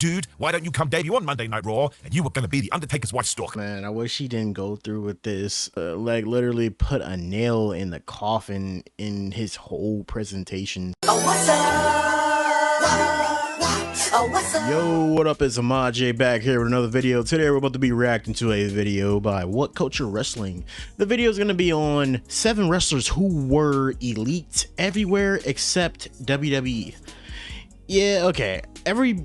dude, why don't you come debut on Monday Night Raw? And you were going to be the Undertaker's wife stalker. Man, I wish he didn't go through with this. Like, literally put a nail in the coffin in his whole presentation. Oh, what's up? Oh, what's up? Yo, what up? It's Ahmadjay back here with another video. Today we're about to be reacting to a video by What Culture Wrestling. The video is going to be on 7 wrestlers who were elite everywhere except WWE. Yeah, okay. Every,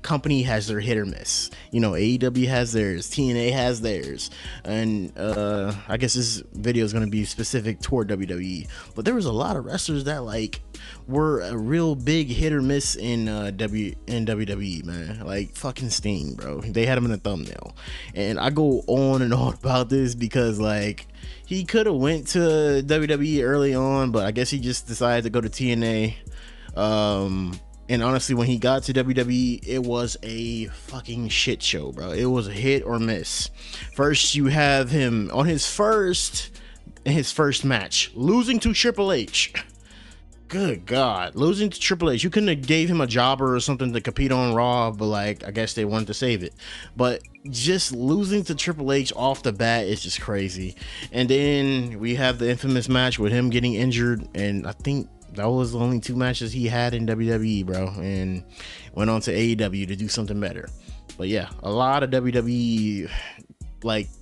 company has their hit or miss. You know, AEW has theirs, TNA has theirs, and I guess this video is going to be specific toward WWE. But there was a lot of wrestlers that were a real big hit or miss in WWE, man. Like fucking Sting, bro. They had him in a thumbnail, and I go on and on about this because he could have went to WWE early on, but I guess he just decided to go to TNA. And honestly, when he got to WWE, it was a fucking shit show, bro. It was a hit or miss. First, you have him on his first match, losing to Triple H. Good God, losing to Triple H. You couldn't have gave him a jobber or something to compete on Raw, but I guess they wanted to save it. But just losing to Triple H off the bat is just crazy. And then we have the infamous match with him getting injured, and I think that was the only 2 matches he had in WWE, bro, and went on to AEW to do something better. But yeah, a lot of WWE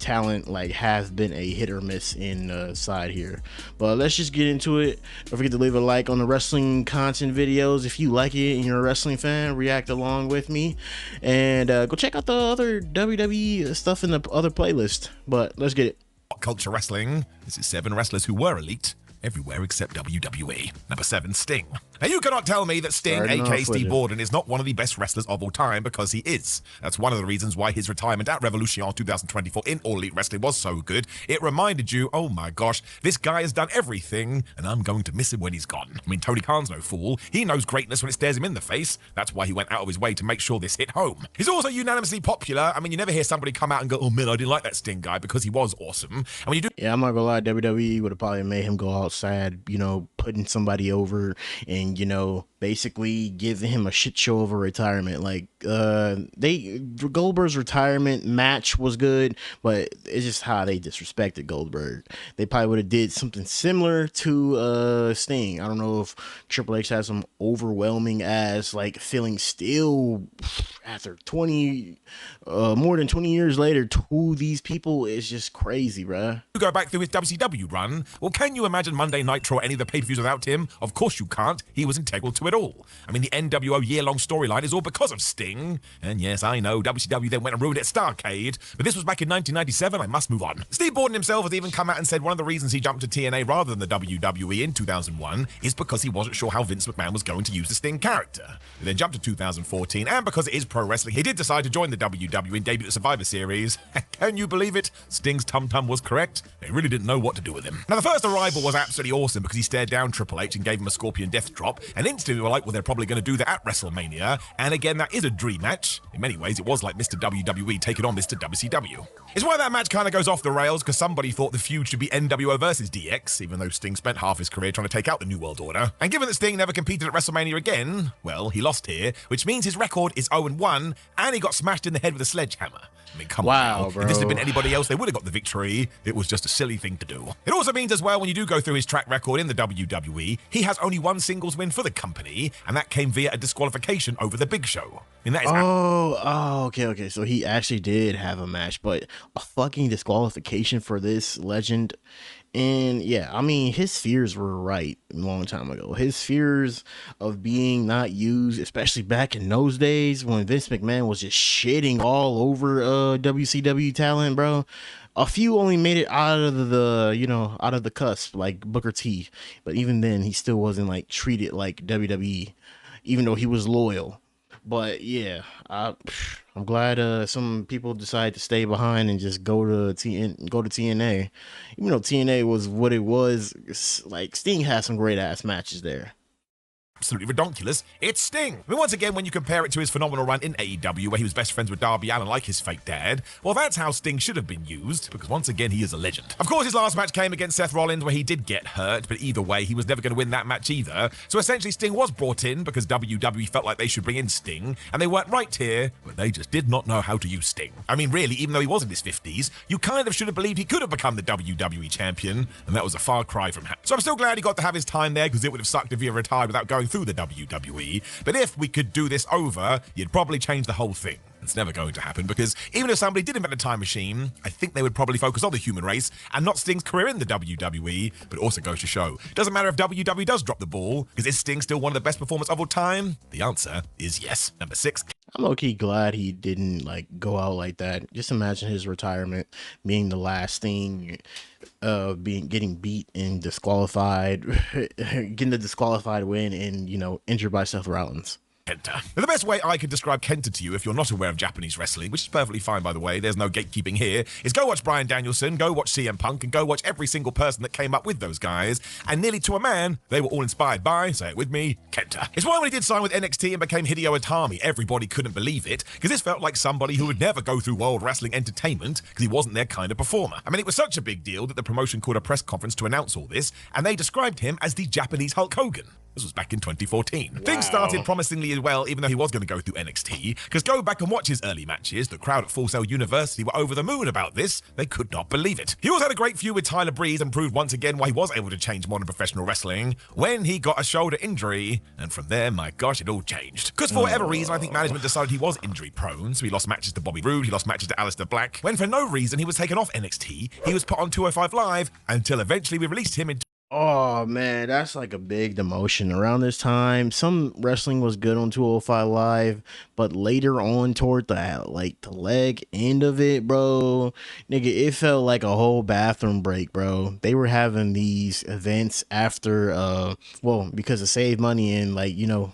talent has been a hit or miss in the side here. But let's just get into it. Don't forget to leave a like on the wrestling content videos if you like it and you're a wrestling fan. React along with me, and go check out the other WWE stuff in the other playlist. But let's get it. What Culture Wrestling. This is 7 wrestlers who were elite everywhere except WWE. Number 7, Sting. Now you cannot tell me that Sting, aka Steve Borden, is not one of the best wrestlers of all time, because he is. That's one of the reasons why his retirement at Revolution 2024 in All Elite Wrestling was so good. It reminded you, oh my gosh, this guy has done everything, and I'm going to miss him when he's gone. I mean, Tony Khan's no fool. He knows greatness when it stares him in the face. That's why he went out of his way to make sure this hit home. He's also unanimously popular. I mean, you never hear somebody come out and go, oh man, I didn't like that Sting guy, because he was awesome. And when you do... Yeah, I'm not gonna lie, WWE would have probably made him go outside, putting somebody over and, basically giving him a shit show of a retirement. Goldberg's retirement match was good, but it's just how they disrespected Goldberg. They probably would have did something similar to Sting. I don't know if Triple H has some overwhelming ass feeling still after more than 20 years later to these people is just crazy, bruh. You go back through his WCW run. Well, can you imagine Monday Nitro or any of the pay-per-views without him? Of course you can't. He was integral to it all. I mean, the NWO year-long storyline is all because of Sting. And yes, I know, WCW then went and ruined it at Starrcade, but this was back in 1997. I must move on. Steve Borden himself has even come out and said one of the reasons he jumped to TNA rather than the WWE in 2001 is because he wasn't sure how Vince McMahon was going to use the Sting character. He then jumped to 2014, and because it is pro wrestling, he did decide to join the WWE and debut at Survivor Series. Can you believe it? Sting's tum-tum was correct. They really didn't know what to do with him. Now, the first arrival was absolutely awesome because he stared down Triple H and gave him a Scorpion Death Drop, and instantly we were like, well, they're probably going to do that at WrestleMania. And again, that is a dream match. In many ways, it was like Mr. WWE taking on Mr. WCW. It's why that match kind of goes off the rails, because somebody thought the feud should be NWO versus DX, even though Sting spent half his career trying to take out the New World Order. And given that Sting never competed at WrestleMania again, well, he lost here, which means his record is 0-1, and he got smashed in the head with a sledgehammer. I mean, come on now. Bro. If this had been anybody else, they would have got the victory. It was just a silly thing to do. It also means as well, when you do go through his track record in the WWE, he has only 1 singles win for the company, and that came via a disqualification over the Big Show. I mean, that is okay. So he actually did have a match, but a fucking disqualification for this legend. And yeah, I mean, his fears were right a long time ago. His fears of being not used, especially back in those days when Vince McMahon was just shitting all over WCW talent, bro. A few only made it out of out of the cusp, like Booker T. But even then, he still wasn't treated like WWE, even though he was loyal. But yeah, I'm glad some people decided to stay behind and just go to TNA. Even though TNA was what it was, Sting had some great ass matches there. absolutely ridiculous. It's Sting. I mean, once again, when you compare it to his phenomenal run in AEW, where he was best friends with Darby Allin like his fake dad, well, that's how Sting should have been used, because once again, he is a legend. Of course, his last match came against Seth Rollins, where he did get hurt, but either way, he was never going to win that match either. So essentially, Sting was brought in because WWE felt like they should bring in Sting, and they weren't right here, but they just did not know how to use Sting. I mean, really, even though he was in his 50s, you kind of should have believed he could have become the WWE champion, and that was a far cry from him. So I'm still glad he got to have his time there, because it would have sucked if he had retired without going through the WWE. But if we could do this over, you'd probably change the whole thing. It's never going to happen, because even if somebody did invent a time machine, I think they would probably focus on the human race and not Sting's career in the WWE, but also goes to show. Doesn't matter if WWE does drop the ball, because is Sting still one of the best performers of all time? The answer is yes. Number 6. I'm low-key glad he didn't go out like that. Just imagine his retirement being the last thing, getting beat and disqualified, getting the disqualified win, and injured by Seth Rollins. Kenta. Now, the best way I could describe Kenta to you, if you're not aware of Japanese wrestling, which is perfectly fine, by the way, there's no gatekeeping here, is go watch Bryan Danielson, go watch CM Punk, and go watch every single person that came up with those guys, and nearly to a man, they were all inspired by, say it with me, Kenta. It's why when he did sign with NXT and became Hideo Itami, everybody couldn't believe it, because this felt like somebody who would never go through World Wrestling Entertainment, because he wasn't their kind of performer. I mean, it was such a big deal that the promotion called a press conference to announce all this, and they described him as the Japanese Hulk Hogan. This was back in 2014. Wow. Things started promisingly as well, even though he was going to go through NXT, because go back and watch his early matches. The crowd at Full Sail University were over the moon about this. They could not believe it. He also had a great feud with Tyler Breeze and proved once again why he was able to change modern professional wrestling when he got a shoulder injury, and from there, my gosh, it all changed. Because for whatever reason, I think management decided he was injury prone, so he lost matches to Bobby Roode, he lost matches to Aleister Black, when for no reason he was taken off NXT, he was put on 205 Live, until eventually we released him in Oh man, that's like a big demotion around this time. Some wrestling was good on 205 Live, but later on toward the leg end of it, bro, nigga, it felt like a whole bathroom break, bro. They were having these events after because of save money and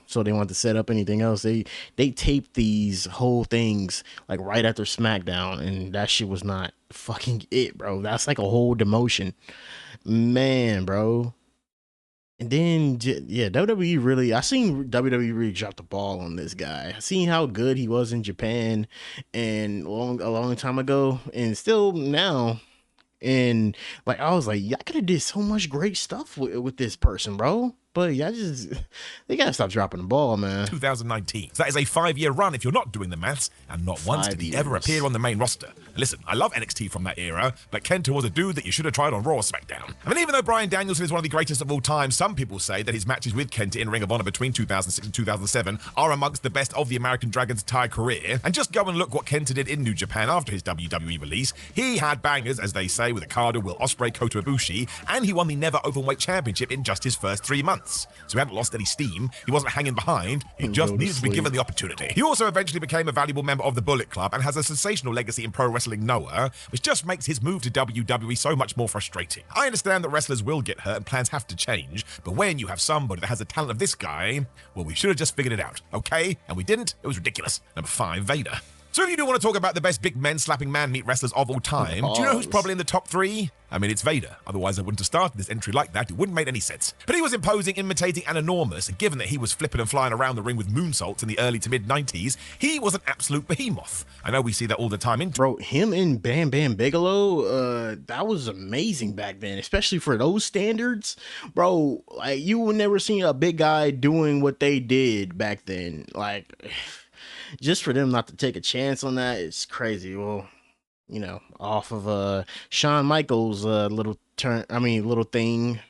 so they wanted to set up anything else. They taped these whole things right after SmackDown, and that shit was not fucking it, bro. That's like a whole demotion. Man, bro. And then, yeah, WWE really, I seen WWE really drop the ball on this guy. I seen how good he was in Japan and a long time ago, and still now. And I was like, y'all could have did so much great stuff with this person, bro. But y'all they gotta stop dropping the ball, man. 2019. So that is a 5-year run if you're not doing the maths, and not once did he ever appear on the main roster. Listen, I love NXT from that era, but Kenta was a dude that you should have tried on Raw or SmackDown. I mean, even though Bryan Danielson is one of the greatest of all time, some people say that his matches with Kenta in Ring of Honor between 2006 and 2007 are amongst the best of the American Dragon's entire career. And just go and look what Kenta did in New Japan after his WWE release. He had bangers, as they say, with Okada, Will Ospreay, Kota Ibushi, and he won the Never Openweight Championship in just his first 3 months. So he hadn't lost any steam, he wasn't hanging behind, he just needed to be given the opportunity. He also eventually became a valuable member of the Bullet Club and has a sensational legacy in pro wrestling Noah, which just makes his move to WWE so much more frustrating. I understand that wrestlers will get hurt and plans have to change, but when you have somebody that has the talent of this guy, well, we should have just figured it out, okay? And we didn't. It was ridiculous. Number 5, Vader. So if you do want to talk about the best big men slapping man-meat wrestlers of all time, do you know who's probably in the top 3? I mean, it's Vader. Otherwise, I wouldn't have started this entry like that. It wouldn't make any sense. But he was imposing, imitating, and enormous, and given that he was flipping and flying around the ring with moonsaults in the early to mid-90s, he was an absolute behemoth. I know we see that all the time in... Bro, him and Bam Bam Bigelow, that was amazing back then, especially for those standards. Bro, you would never see a big guy doing what they did back then. Just for them not to take a chance on that, it's crazy. Well, off of Shawn Michaels' little thing,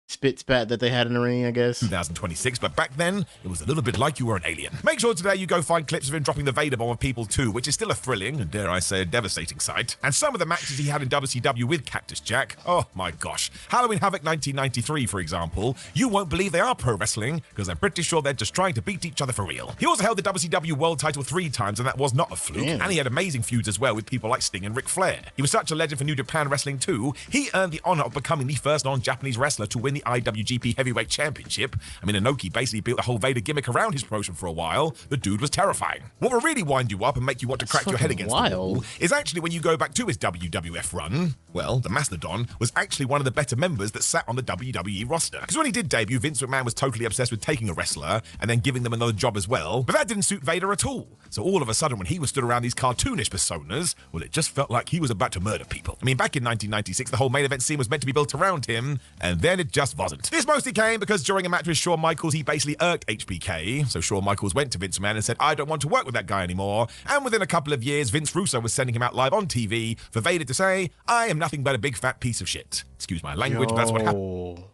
spit spat that they had in the ring, I guess. 2026, but back then, it was a little bit like you were an alien. Make sure today you go find clips of him dropping the Vader bomb on people too, which is still a thrilling, and dare I say, a devastating sight. And some of the matches he had in WCW with Cactus Jack, oh my gosh. Halloween Havoc 1993, for example, you won't believe they are pro wrestling, because I'm pretty sure they're just trying to beat each other for real. He also held the WCW World title 3 times, and that was not a fluke, and he had amazing feuds as well with people like Sting and Ric Flair. He was such a legend for New Japan Wrestling too, he earned the honor of becoming the first non-Japanese wrestler to win win the IWGP Heavyweight Championship. I mean, Inoki basically built the whole Vader gimmick around his promotion for a while. The dude was terrifying. What will really wind you up and make you want to crack your head against the wall is actually when you go back to his WWF run. Well, the Mastodon was actually one of the better members that sat on the WWE roster. Because when he did debut, Vince McMahon was totally obsessed with taking a wrestler and then giving them another job as well. But that didn't suit Vader at all. So all of a sudden, when he was stood around these cartoonish personas, well, it just felt like he was about to murder people. I mean, back in 1996, the whole main event scene was meant to be built around him, and then it just wasn't. This mostly came because during a match with Shawn Michaels, he basically irked HBK. So Shawn Michaels went to Vince McMahon and said, I don't want to work with that guy anymore. And within a couple of years, Vince Russo was sending him out live on TV for Vader to say, I am nothing but a big fat piece of shit. Excuse my language, but that's what happened.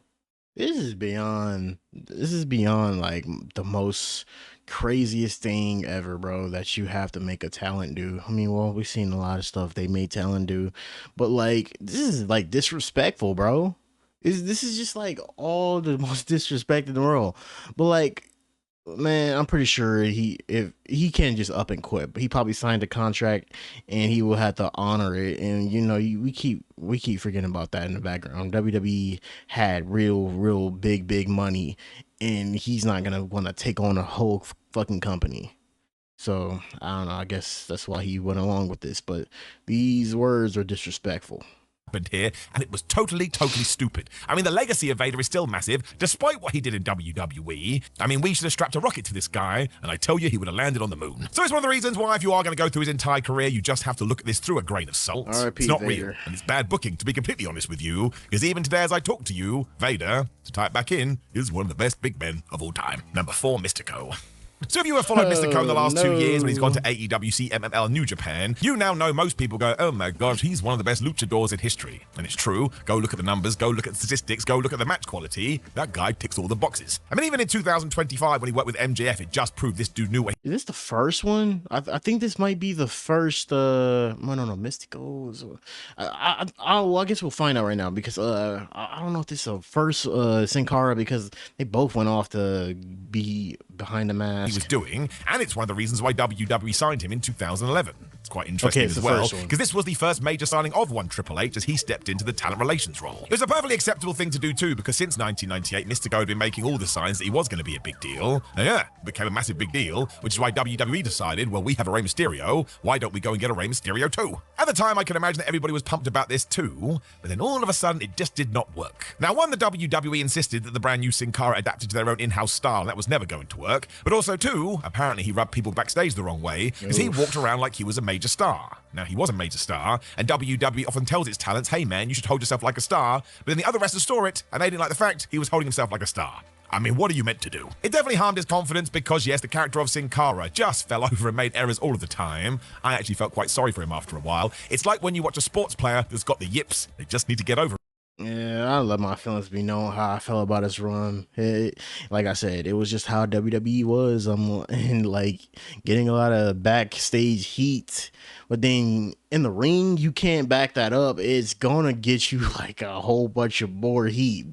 This is beyond like the most craziest thing ever, bro, that you have to make a talent do. I mean, well, we've seen a lot of stuff they made talent do, but like, this is like disrespectful, bro. This is just like all the most disrespect in the world. But like, man, I'm pretty sure if he can't just up and quit, but he probably signed a contract and he will have to honor it. And you know, we keep forgetting about that in the background. WWE had real big money, and he's not gonna want to take on a whole fucking company. So I don't know. I guess that's why he went along with this. But these words are disrespectful here, and it was totally stupid. I mean, the legacy of Vader is still massive, despite what he did in WWE. I mean, we should have strapped a rocket to this guy, and I tell you, he would have landed on the moon. So it's one of the reasons why, if you are going to go through his entire career, you just have to look at this through a grain of salt. It's not real, and it's bad booking, to be completely honest with you, because even today as I talk to you, Vader, to tie it back in, is one of the best big men of all time. Number 4, Mystico. So if you have followed Mystico in the last 2 years when he's gone to AEW, CMLL, New Japan, you now know most people go, oh my gosh, he's one of the best luchadors in history. And it's true. Go look at the numbers, go look at the statistics, go look at the match quality. That guy ticks all the boxes. I mean, even in 2025 when he worked with MJF, it just proved this dude knew what Is this the first one? I think this might be the first, I don't know, Mystico. I guess we'll find out right now, because I don't know if this is the first Sin Cara, because they both went off to be behind the mask. He was doing, and it's one of the reasons why WWE signed him in 2011. It's quite interesting as well, because this was the first major signing of one Triple H as he stepped into the talent relations role. It was a perfectly acceptable thing to do too, because since 1998, Mystico had been making all the signs that he was going to be a big deal. And yeah, it became a massive big deal, which is why WWE decided, well, we have a Rey Mysterio, why don't we go and get a Rey Mysterio too? At the time, I can imagine that everybody was pumped about this too, but then all of a sudden, it just did not work. Now, one, the WWE insisted that the brand new Sin Cara adapted to their own in-house style, and that was never going to work, but also two, apparently he rubbed people backstage the wrong way, because he walked around like he was a major star. Now, he was a major star, and WWE often tells its talents, hey man, you should hold yourself like a star, but then the other wrestlers saw it, and they didn't like the fact he was holding himself like a star. I mean, what are you meant to do? It definitely harmed his confidence because, yes, the character of Sin Cara just fell over and made errors all of the time. I actually felt quite sorry for him after a while. It's like when you watch a sports player that's got the yips, they just need to get over it. Yeah, I let my feelings be known how I felt about his run. Like I said, it was just how WWE was. And like getting a lot of backstage heat, but then in the ring, you can't back that up. It's gonna get you like a whole bunch of more heat,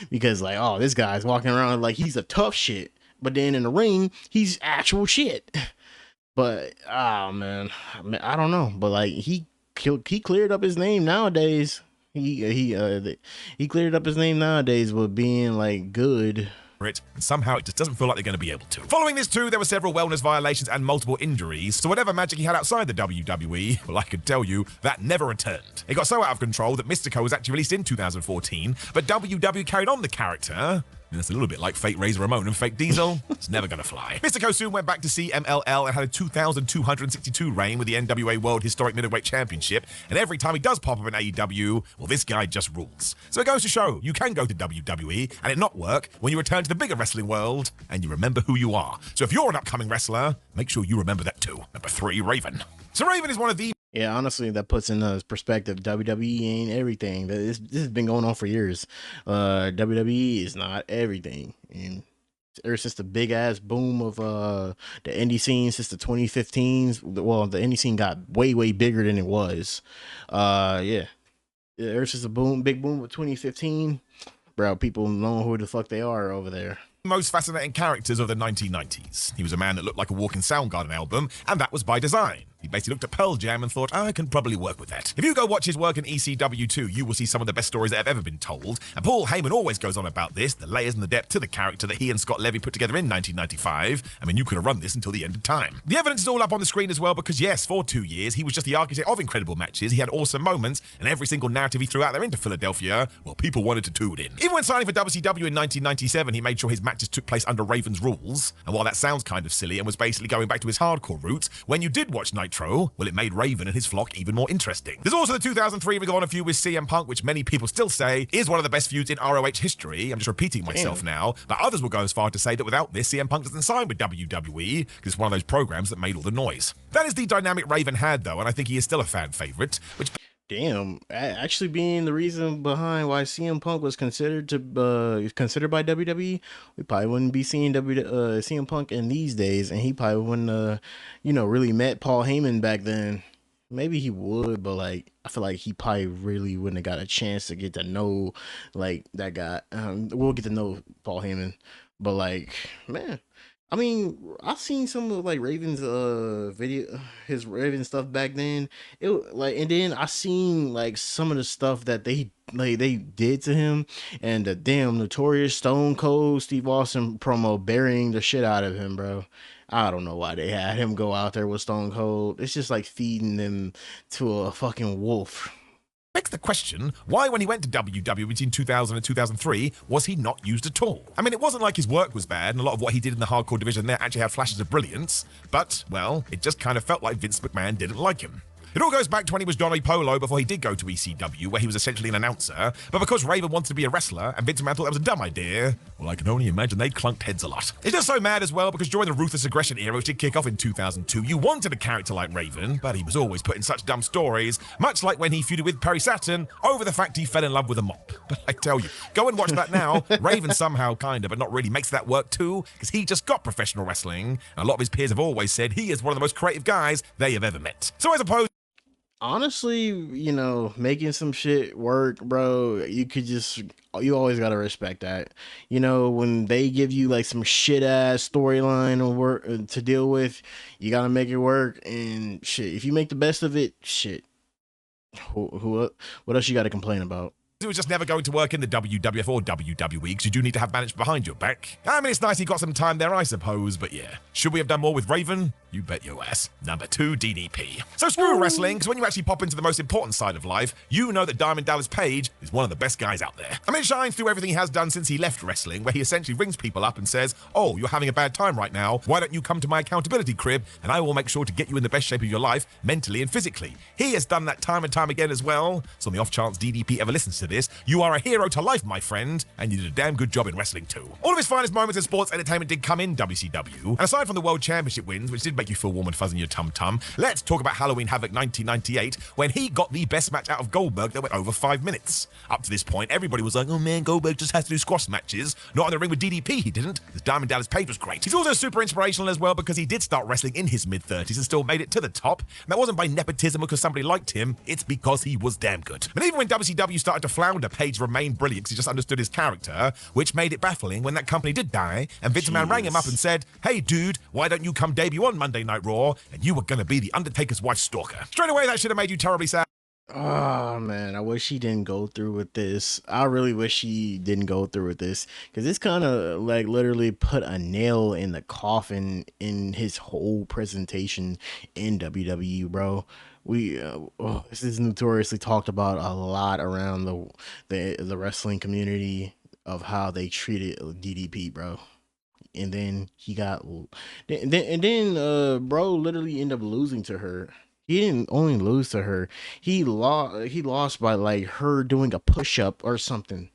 because like, oh, this guy's walking around like he's a tough shit, but then in the ring, he's actual shit. But oh man, I don't know. But like he cleared up his name nowadays. He cleared up his name nowadays with being like good. And somehow it just doesn't feel like they're going to be able to. Following this too, there were several wellness violations and multiple injuries, so whatever magic he had outside the WWE, well, I can tell you, that never returned. It got so out of control that Mystico was actually released in 2014, but WWE carried on the character. And it's a little bit like fake Razor Ramon and fake Diesel. It's never going to fly. Mystico soon went back to CMLL and had a 2,262 reign with the NWA World Historic Middleweight Championship. And every time he does pop up in AEW, well, this guy just rules. So it goes to show, you can go to WWE and it not work when you return to the bigger wrestling world and you remember who you are. So if you're an upcoming wrestler, make sure you remember that too. Number 3, Raven. So Raven is one of the... Yeah, honestly, that puts in perspective. WWE ain't everything. This has been going on for years. WWE is not everything. And ever since the big ass boom of the indie scene since the 2015s, well, the indie scene got way bigger than it was. Yeah, ever since the big boom of 2015, bro, people know who the fuck they are over there. Most fascinating characters of the 1990s. He was a man that looked like a walking Soundgarden album, and that was by design. He basically looked at Pearl Jam and thought, I can probably work with that. If you go watch his work in ECW too, you will see some of the best stories that have ever been told. And Paul Heyman always goes on about this, the layers and the depth to the character that he and Scott Levy put together in 1995. I mean, you could have run this until the end of time. The evidence is all up on the screen as well because, yes, for 2 years, he was just the architect of incredible matches. He had awesome moments, and every single narrative he threw out there into Philadelphia, well, people wanted to tune in. Even when signing for WCW in 1997, he made sure his matches took place under Raven's rules. And while that sounds kind of silly and was basically going back to his hardcore roots, when you did watch Nitro, well, it made Raven and his flock even more interesting. There's also the 2003 Ring of Honor feud with CM Punk, which many people still say is one of the best feuds in ROH history. I'm just repeating myself now, but others will go as far to say that without this, CM Punk doesn't sign with WWE because it's one of those programs that made all the noise. That is the dynamic Raven had, though, and I think he is still a fan favorite, which... Damn, actually being the reason behind why CM Punk was considered by WWE, we probably wouldn't be seeing CM Punk in these days, and he probably wouldn't, really met Paul Heyman back then. Maybe he would, but like I feel like he probably really wouldn't have got a chance to get to know like that guy. We'll get to know Paul Heyman, but like, man. I mean, I've seen some of like Raven's his Raven stuff back then. And then I seen like some of the stuff that they did to him, and the damn notorious Stone Cold Steve Austin promo burying the shit out of him, bro. I don't know why they had him go out there with Stone Cold. It's just like feeding them to a fucking wolf. Begs the question, why when he went to WWE between 2000 and 2003 was he not used at all? I mean, it wasn't like his work was bad, and a lot of what he did in the hardcore division there actually had flashes of brilliance, but, well, it just kind of felt like Vince McMahon didn't like him. It all goes back to when he was Johnny Polo before he did go to ECW, where he was essentially an announcer, but because Raven wanted to be a wrestler and Vince McMahon thought that was a dumb idea, well, I can only imagine they clunked heads a lot. It's just so mad as well because during the Ruthless Aggression era, which did kick off in 2002, you wanted a character like Raven, but he was always put in such dumb stories, much like when he feuded with Perry Saturn over the fact he fell in love with a mop. But I tell you, go and watch that now. Raven somehow kinda, but not really, makes that work too, because he just got professional wrestling, and a lot of his peers have always said he is one of the most creative guys they have ever met. So as opposed honestly, making some shit work, bro, you always gotta respect that. When they give you like some shit ass storyline or work to deal with, you gotta make it work. And shit, if you make the best of it, shit, what else you gotta complain about? It was just never going to work in the WWF or WWE because you do need to have management behind your back. I mean, it's nice he got some time there, I suppose, but yeah. Should we have done more with Raven? You bet your ass. Number 2, DDP. So screw wrestling, because when you actually pop into the most important side of life, you know that Diamond Dallas Page is one of the best guys out there. I mean, it shines through everything he has done since he left wrestling, where he essentially rings people up and says, oh, you're having a bad time right now, why don't you come to my accountability crib, and I will make sure to get you in the best shape of your life, mentally and physically. He has done that time and time again as well, so on the off chance DDP ever listens to this, you are a hero to life, my friend, and you did a damn good job in wrestling too. All of his finest moments in sports entertainment did come in WCW, and aside from the World Championship wins, which did make you feel warm and fuzzy in your tum-tum, let's talk about Halloween Havoc 1998, when he got the best match out of Goldberg that went over 5 minutes. Up to this point, everybody was like, oh man, Goldberg just has to do squash matches. Not in the ring with DDP, he didn't, because Diamond Dallas Page was great. He's also super inspirational as well because he did start wrestling in his mid-30s and still made it to the top. And that wasn't by nepotism because somebody liked him, it's because he was damn good. And even when WCW started to flounder, Page remained brilliant because he just understood his character, which made it baffling when that company did die, and Vince McMahon rang him up and said, hey dude, why don't you come debut on Monday Night Raw, and you were gonna be the Undertaker's wife's stalker. Straight away, that should have made you terribly sad. Oh man, I wish he didn't go through with this. I really wish he didn't go through with this, because this kind of like literally put a nail in the coffin in his whole presentation in WWE, bro. This is notoriously talked about a lot around the wrestling community of how they treated DDP, bro. And then bro literally ended up losing to her. He didn't only lose to her. He lost by like her doing a push-up or something.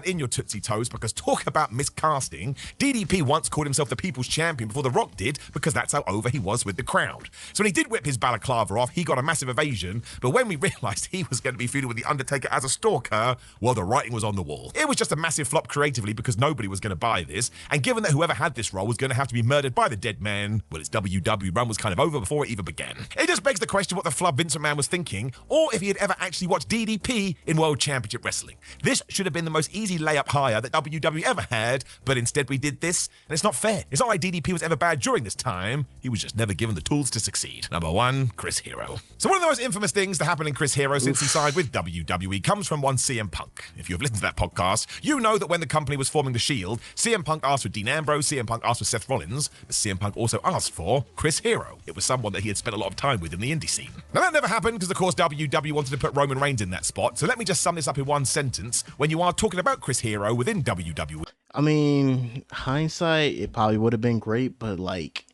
In your Tootsie Toes, because talk about miscasting, DDP once called himself the People's Champion before The Rock did, because that's how over he was with the crowd. So when he did whip his balaclava off, he got a massive ovation, but when we realised he was going to be feuding with The Undertaker as a stalker, well, the writing was on the wall. It was just a massive flop creatively because nobody was going to buy this, and given that whoever had this role was going to have to be murdered by the dead man, well, its WW run was kind of over before it even began. It just begs the question what the flub Vince McMahon was thinking, or if he had ever actually watched DDP in World Championship Wrestling. This should have been the most easy layup hire that WWE ever had, but instead we did this, and it's not fair. It's not like DDP was ever bad during this time. He was just never given the tools to succeed. Number 1, Chris Hero. So one of the most infamous things to happen in Chris Hero since he signed with WWE comes from one CM Punk. If you've listened to that podcast, you know that when the company was forming the Shield, CM Punk asked for Dean Ambrose, CM Punk asked for Seth Rollins, but CM Punk also asked for Chris Hero. It was someone that he had spent a lot of time with in the indie scene. Now that never happened because of course WWE wanted to put Roman Reigns in that spot, so let me just sum this up in one sentence. When you are talking about Chris Hero within WWE, I mean, hindsight, it probably would have been great, but like,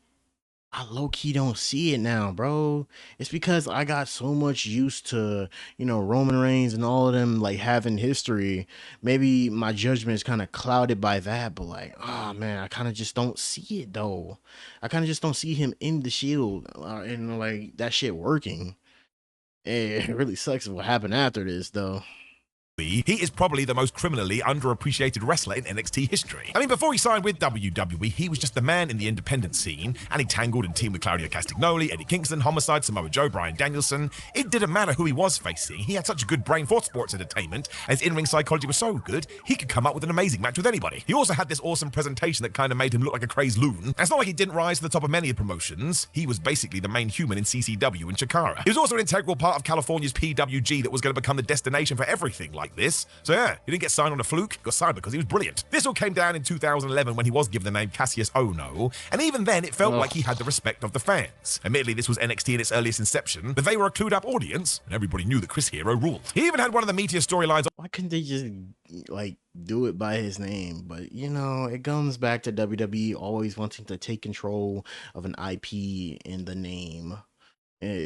I low-key don't see it now, bro. It's because I got so much used to, you know, Roman Reigns and all of them, like, having history. Maybe my judgment is kind of clouded by that, but like, oh man, I kind of just don't see it though. I kind of just don't see him in the Shield and like that shit working. It really sucks what happened after this though. he is probably the most criminally underappreciated wrestler in NXT history. I mean, before he signed with WWE, he was just the man in the independent scene, and he tangled and teamed with Claudio Castagnoli, Eddie Kingston, Homicide, Samoa Joe, Bryan Danielson. It didn't matter who he was facing. He had such a good brain for sports entertainment, and his in-ring psychology was so good, he could come up with an amazing match with anybody. He also had this awesome presentation that kind of made him look like a crazed loon. And it's not like he didn't rise to the top of many promotions. He was basically the main human in CCW and Chikara. He was also an integral part of California's PWG that was going to become the destination for everything like this. So yeah, he didn't get signed on a fluke, he got signed because he was brilliant. This all came down in 2011 when he was given the name Cassius Ohno, and even then it felt like he had the respect of the fans. Admittedly, this was NXT in its earliest inception, but they were a clued up audience, and everybody knew that Chris Hero ruled. He even had one of the meatiest storylines. Why couldn't they just like do it by his name? But you know, it comes back to WWE always wanting to take control of an IP in the name.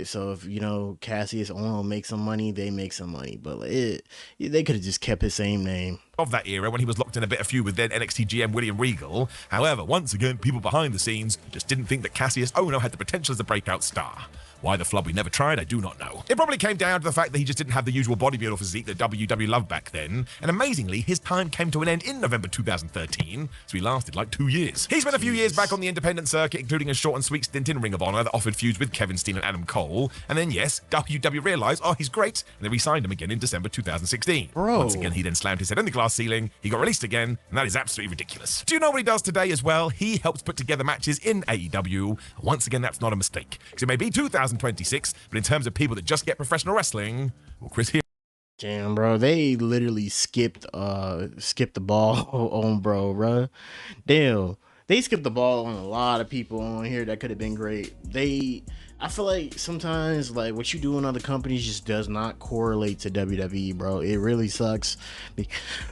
So if, you know, Cassius Ohno makes some money, they make some money, but they could have just kept his same name. Of that era when he was locked in a bit of feud with then NXT GM William Regal. However, once again, people behind the scenes just didn't think that Cassius Ohno had the potential as a breakout star. Why the flub we never tried, I do not know. It probably came down to the fact that he just didn't have the usual bodybuilder physique that WWE loved back then, and amazingly, his time came to an end in November 2013, so he lasted like 2 years. He spent a few years back on the independent circuit, including a short and sweet stint in Ring of Honor that offered feuds with Kevin Steen and Adam Cole, and then yes, WWE realized, oh, he's great, and they re-signed him again in December 2016. Bro. Once again, he then slammed his head in the glass ceiling, he got released again, and that is absolutely ridiculous. Do you know what he does today as well? He helps put together matches in AEW. Once again, that's not a mistake, because it may be 2026, but in terms of people that just get professional wrestling, well, Chris Hero. Damn, bro, they literally skipped the ball on bro. Damn, they skipped the ball on a lot of people on here that could have been great. I feel like sometimes like what you do in other companies just does not correlate to WWE, bro. It really sucks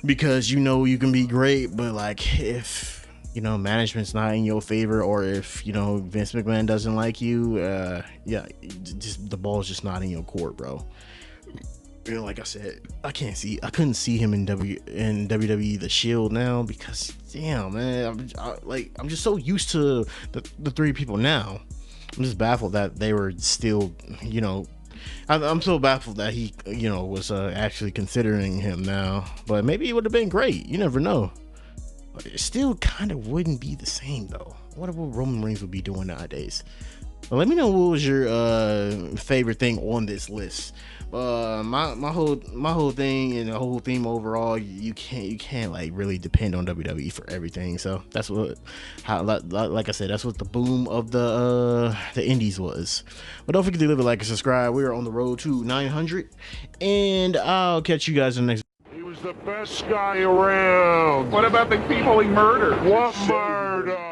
because you know you can be great, but like if you know management's not in your favor, or if you know Vince McMahon doesn't like you, yeah, just the ball's just not in your court, bro. You know, like I said, I couldn't see him in WWE The Shield now because damn, man, I'm just so used to the three people now. I'm just baffled that they were still, you know, I'm so baffled that he, you know, was actually considering him now. But maybe it would have been great. You never know. But it still kind of wouldn't be the same though. What Roman Reigns would be doing nowadays? Well, let me know what was your favorite thing on this list. My whole thing and the whole theme overall, you can't like really depend on WWE for everything. So that's like I said, that's what the boom of the indies was. But don't forget to leave a like and subscribe. We are on the road to 900, and I'll catch you guys in the next. He was the best guy around. What about the people he murdered? What murder?